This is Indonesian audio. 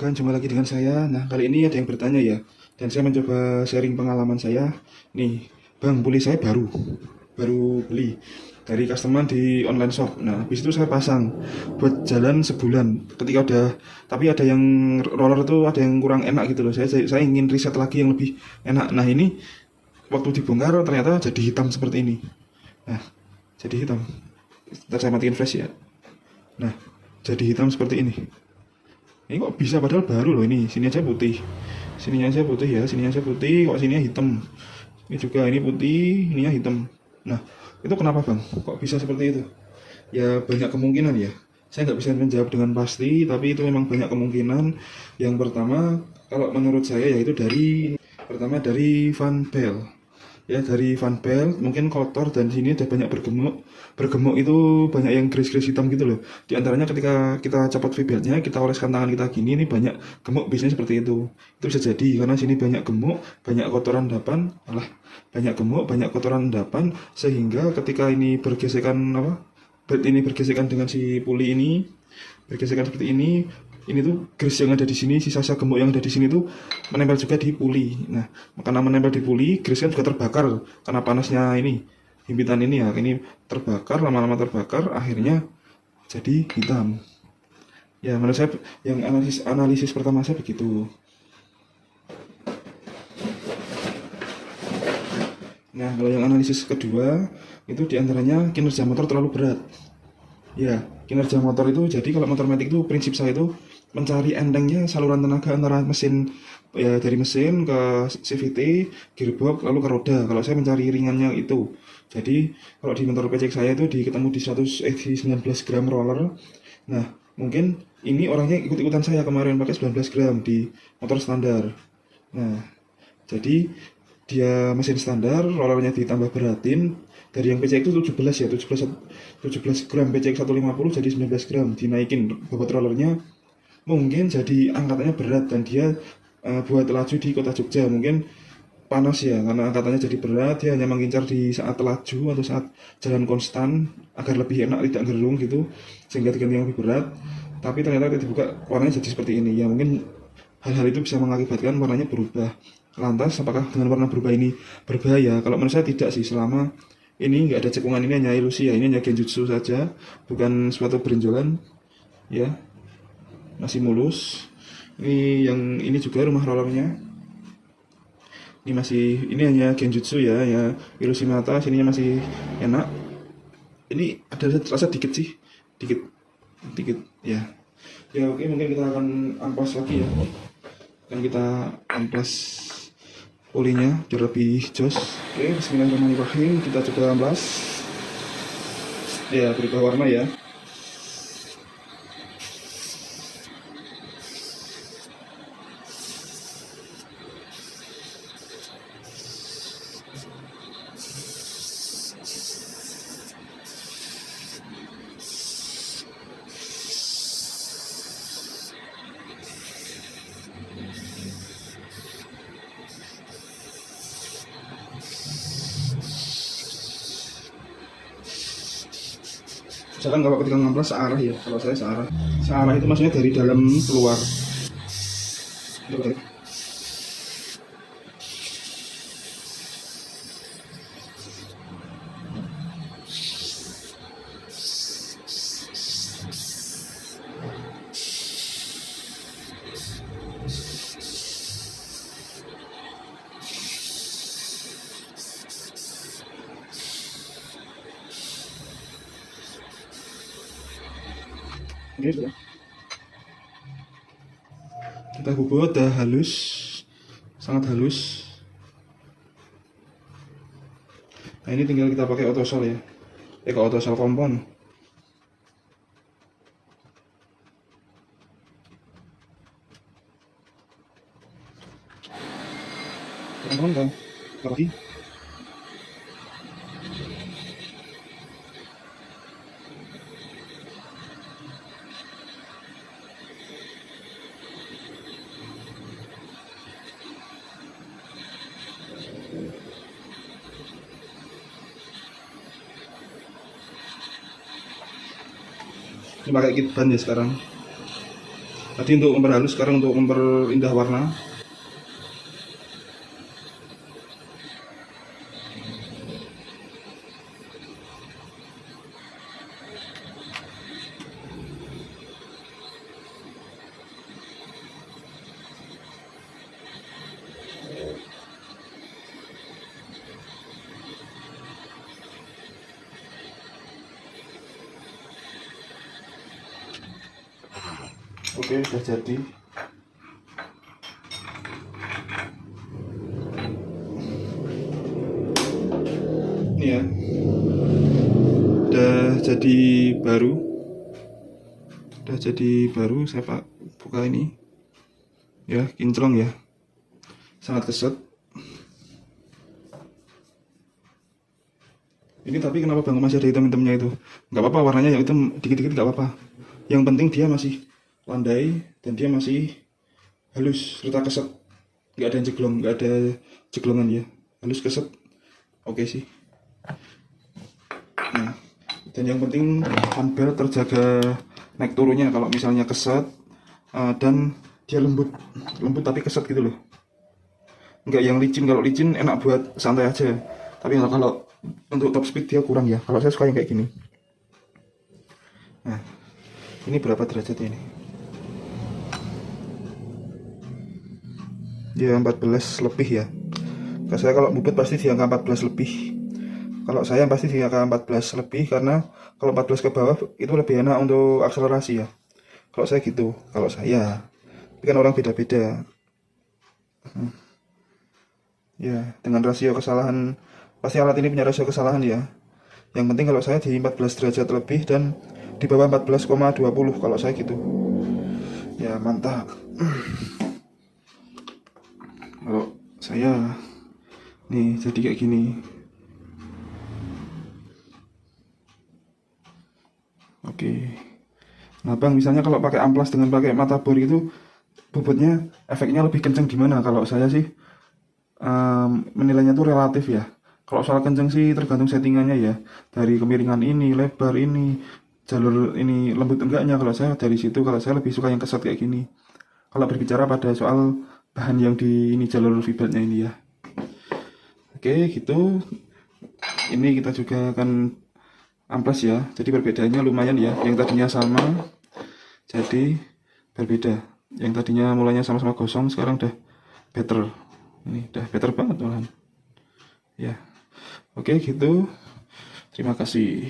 rekan, jumpa lagi dengan saya. Nah, kali ini ada yang bertanya ya, dan saya mencoba sharing pengalaman saya. Nih, Bang, pulih saya baru beli dari customer di online shop. Nah, habis itu saya pasang buat jalan sebulan. Ketika udah, tapi ada yang roller itu ada yang kurang enak gitu loh. Saya ingin riset lagi yang lebih enak. Nah, ini waktu dibongkar ternyata jadi hitam seperti ini. Nah, jadi hitam. Ntar saya matiin flash ya. Nah, jadi hitam seperti ini. Ini kok bisa padahal baru loh ini. Sini aja putih. Sininya aja putih ya, sininya aja putih, kok sininya hitam. Ini juga ini putih, ininya hitam. Nah, itu kenapa Bang? Kok bisa seperti itu? Ya banyak kemungkinan ya. Saya nggak bisa menjawab dengan pasti, tapi itu memang banyak kemungkinan. Yang pertama, kalau menurut saya yaitu dari fan belt. Ya dari fan belt mungkin kotor dan sini ada banyak bergemuk itu banyak yang gris-gris hitam gitu loh. Di antaranya ketika kita copot V-beltnya, kita oleskan tangan kita gini, ini banyak gemuk biasanya seperti itu bisa jadi karena sini banyak gemuk, banyak kotoran endapan, banyak gemuk, banyak kotoran endapan, sehingga ketika ini bergesekan belt ini bergesekan dengan si puli ini, bergesekan seperti ini tuh grease yang ada di sini, sisa-sisa gemuk yang ada di sini tuh menempel juga di puli. Nah, karena menempel di puli, grease kan juga terbakar karena panasnya ini, himpitan ini ya, ini terbakar, lama-lama terbakar, akhirnya jadi hitam. Ya, menurut saya yang analisis pertama saya begitu. Nah, kalau yang analisis kedua, itu diantaranya kinerja motor terlalu berat. Ya, kinerja motor itu jadi kalau motor matic itu prinsip saya itu mencari endingnya saluran tenaga antara mesin ya dari mesin ke CVT, gearbox lalu ke roda. Kalau saya mencari ringannya itu. Jadi kalau di motor PCX saya itu ketemu di 19 gram roller. Nah, mungkin ini orangnya ikut-ikutan saya kemarin pakai 19 gram di motor standar. Nah, jadi dia mesin standar, rollernya ditambah beratin dari yang PCX itu 17 ya, 17 gram PCX 150 jadi 19 gram, dinaikin bobot rollernya mungkin jadi angkatannya berat dan dia buat laju di kota Jogja mungkin panas ya karena angkatannya jadi berat, dia hanya mengincar di saat laju atau saat jalan konstan agar lebih enak tidak gerung gitu sehingga diganti yang lebih berat, tapi ternyata dibuka warnanya jadi seperti ini ya, mungkin hal-hal itu bisa mengakibatkan warnanya berubah. Lantas apakah dengan warna berubah ini berbahaya? Kalau menurut saya tidak sih, selama ini nggak ada cekungan, ini hanya ilusi ya, ini hanya genjutsu saja, bukan suatu benjolan ya, masih mulus. Ini yang ini juga rumah rollernya, ini hanya genjutsu ya, ya ilusi mata, sininya masih enak. Ini ada rasa dikit sih, dikit ya. Ya oke, mungkin kita akan amplas lagi ya, dan kita amplas pulinya biar lebih jos. Oke, bismillahirrahmanirrahim, kita coba amplas ya, berubah warna ya. Misalkan kalau ketika ngamplas searah ya, kalau saya searah itu maksudnya dari dalam keluar. Ini sudah kita bubut, udah halus, sangat halus. Nah ini tinggal kita pakai autosol ya, autosol kompon. Teman-teman lagi. Ini pakai kit ban ya sekarang. Tadi untuk memperhalus, sekarang untuk memperindah warna. Oke, sudah jadi. Ini ya, udah jadi baru. Udah jadi baru, saya buka ini. Ya, kinclong ya. Sangat keset. Ini tapi kenapa Bang masih ada hitam-hitamnya itu? Nggak apa-apa, warnanya yang hitam dikit-dikit nggak apa-apa. Yang penting dia masih landai dan dia masih halus, serta keset. Nggak ada jeglong, nggak ada jeglongan ya. Halus keset. Oke sih. Nah, dan yang penting handbel terjaga naik turunnya. Kalau misalnya keset dan dia lembut tapi keset gitu loh. Nggak yang licin. Kalau licin enak buat santai aja. Tapi kalau untuk top speed dia kurang ya. Kalau saya suka yang kayak gini. Nah, ini berapa derajatnya ini? Ya 14 lebih ya. Kalau saya kalau bubut pasti di angka 14 lebih. Kalau saya pasti di angka 14 lebih, karena kalau 14 ke bawah itu lebih enak untuk akselerasi ya. Kalau saya gitu, kalau saya. Tapi kan orang beda-beda. Ya, dengan rasio kesalahan, pasti alat ini punya rasio kesalahan ya. Yang penting kalau saya di 14 derajat lebih dan di bawah 14,20 kalau saya gitu. Ya, mantap. Kalau saya nih jadi kayak gini. Oke. Nah, Bang, misalnya kalau pakai amplas dengan pakai mata bor itu bobotnya efeknya lebih kenceng gimana? Kalau saya sih menilainya tuh relatif ya. Kalau soal kenceng sih tergantung settingannya ya. Dari kemiringan ini, lebar ini, jalur ini lembut enggaknya. Kalau saya dari situ, kalau saya lebih suka yang keset kayak gini. Kalau berbicara pada soal bahan yang di ini jalur fibernya ini ya. Oke, gitu. Ini kita juga akan amplas ya. Jadi perbedaannya lumayan ya. Yang tadinya sama, jadi berbeda. Yang tadinya mulanya sama-sama gosong, sekarang udah better. Ini udah better banget malahan. Ya. Oke, gitu. Terima kasih.